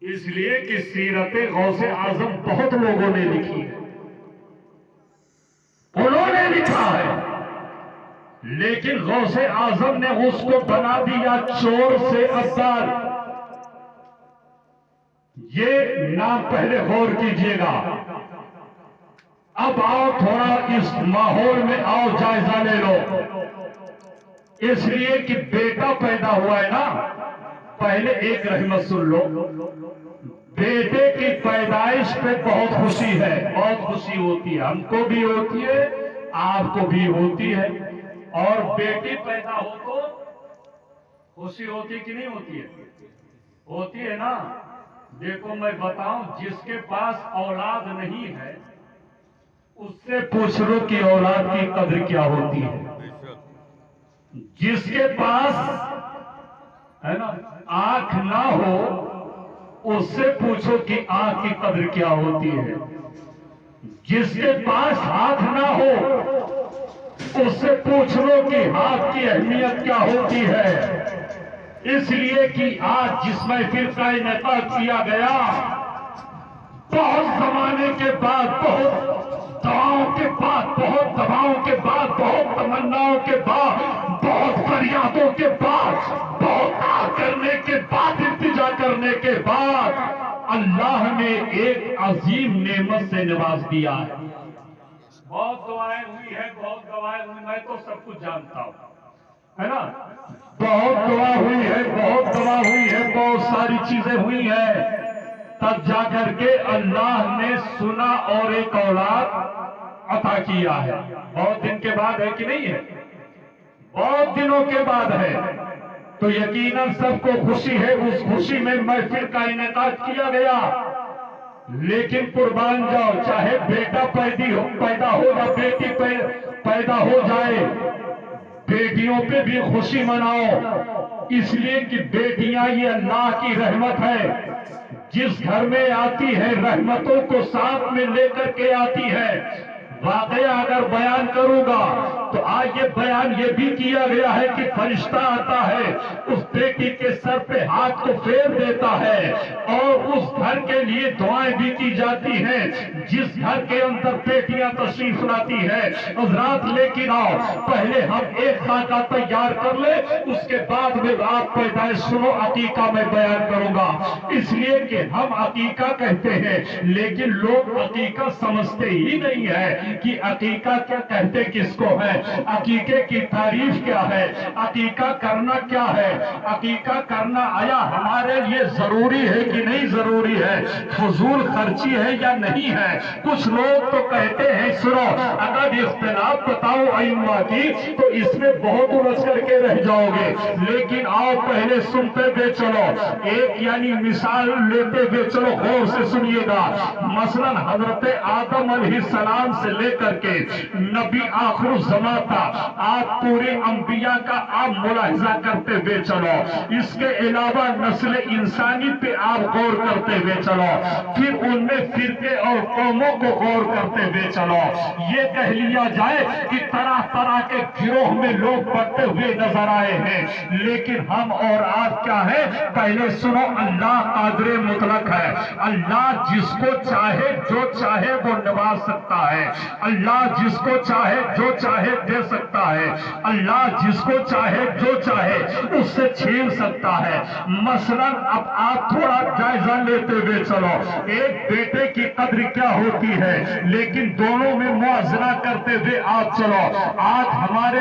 اس لیے کہ سیرت غوث اعظم بہت لوگوں نے لکھی ہے، انہوں نے لکھا ہے، لیکن غوث اعظم نے اس کو بنا دیا چور سے ابدال۔ یہ نام پہلے غور کیجئے گا۔ اب آؤ تھوڑا اس ماحول میں آؤ، جائزہ لے لو۔ اس لیے کہ بیٹا پیدا ہوا ہے نا، پہلے ایک رحمت سن لو۔ بیٹے کی پیدائش پہ بہت خوشی ہے، بہت خوشی ہوتی ہے، ہم کو بھی ہوتی ہے، آپ کو بھی ہوتی ہے۔ اور بیٹی پیدا ہو تو خوشی ہوتی کہ نہیں ہوتی ہے؟ ہوتی ہے نا۔ دیکھو میں بتاؤں، جس کے پاس اولاد نہیں ہے اس سے پوچھ لو کہ اولاد کی قدر کیا ہوتی ہے۔ جس کے پاس ہے نا آنکھ نہ ہو اس سے پوچھو کہ آنکھ کی قدر کیا ہوتی ہے۔ جس کے پاس ہاتھ نہ ہو اس سے پوچھ لو کہ ہاتھ کی اہمیت کیا ہوتی ہے۔ اس لیے کہ آج جس محفل کا انعقاد کیا گیا، بہت زمانے کے بعد، بہت دعاؤں کے بعد، بہت دباؤں کے بعد، بہت تمناؤں کے بعد، بہت فریادوں کے بعد، بہت آہ کرنے کے بعد، التجا کرنے کے بعد اللہ نے ایک عظیم نعمت سے نواز دیا ہے۔ بہت دعائیں ہوئی ہیں، بہت دعائیں ہوئی، میں تو سب کچھ جانتا ہوں، ہے نا۔ بہت دعا ہوئی ہے، بہت دعا ہوئی ہے، بہت ساری چیزیں ہوئی ہیں، تب جا کر کے اللہ نے سنا اور ایک اولاد عطا کیا ہے۔ بہت دن کے بعد ہے کہ نہیں ہے؟ بہت دنوں کے بعد ہے، تو یقیناً سب کو خوشی ہے۔ اس خوشی میں محفل کا انعقاد کیا گیا، لیکن قربان جاؤ، چاہے بیٹا پیدا ہو یا بیٹی پیدا ہو جائے، بیٹیوں پہ بھی خوشی مناؤ۔ اس لیے کہ بیٹیاں یہ اللہ کی رحمت ہے، جس گھر میں آتی ہے رحمتوں کو ساتھ میں لے کر کے آتی ہے۔ واقعہ اگر بیان کروں گا تو آج یہ بیان یہ بھی کیا گیا ہے کہ فرشتہ آتا ہے، اس بیٹی کے سر پہ ہاتھ کو پھیر دیتا ہے، اور اس گھر کے لیے دعائیں بھی کی جاتی ہیں جس گھر کے اندر بیٹیاں تشریف لاتی ہیں۔ حضرات لیکن آؤ پہلے ہم ایک خاکہ تیار کر لیں، اس کے بعد میں آپ پیدائش سنو، عقیقہ میں بیان کروں گا۔ اس لیے کہ ہم عقیقہ کہتے ہیں، لیکن لوگ عقیقہ سمجھتے ہی نہیں ہے کہ عقیقہ کیا کہتے کس کو ہے، عقیقے کی تعریف کیا ہے، عقیقہ کرنا کیا ہے، عقیقہ کرنا آیا ہمارے لیے ضروری ہے کہ نہیں ضروری ہے، فضول خرچی ہے یا نہیں ہے۔ کچھ لوگ تو کہتے ہیں، سنو اگر اختلاف بتاؤ ائمہ کی تو اس میں بہت الجھ کر کے رہ جاؤ گے، لیکن آؤ پہلے سنتے ہوئے چلو، ایک یعنی مثال لیتے ہوئے چلو، غور سے سنیے گا۔ مثلا حضرت آدم علیہ السلام سے لے کر کے نبی آخر الزمان تھا، آپ پورے انبیاء کا آپ ملاحظہ کرتے ہوئے چلو، اس کے علاوہ نسل انسانی پہ آپ غور کرتے ہوئے چلو، پھر ان میں فرقے اور قوموں کو غور کرتے ہوئے چلو۔ یہ کہہ لیا جائے کہ طرح طرح کے گروہ میں لوگ بڑھتے ہوئے نظر آئے ہیں، لیکن ہم اور آپ کیا ہے؟ پہلے سنو، اللہ قادر مطلق ہے، اللہ جس کو چاہے جو چاہے وہ نواز سکتا ہے، اللہ جس کو چاہے جو چاہے دے سکتا ہے، اللہ جس کو چاہے جو چاہے اس سے چھین سکتا ہے۔ مثلا اب آپ تھوڑا جائزہ لیتے ہوئے چلو، ایک بیٹے کی قدر کیا ہوتی ہے، لیکن دونوں میں موازنہ کرتے ہوئے آپ چلو۔ آج ہمارے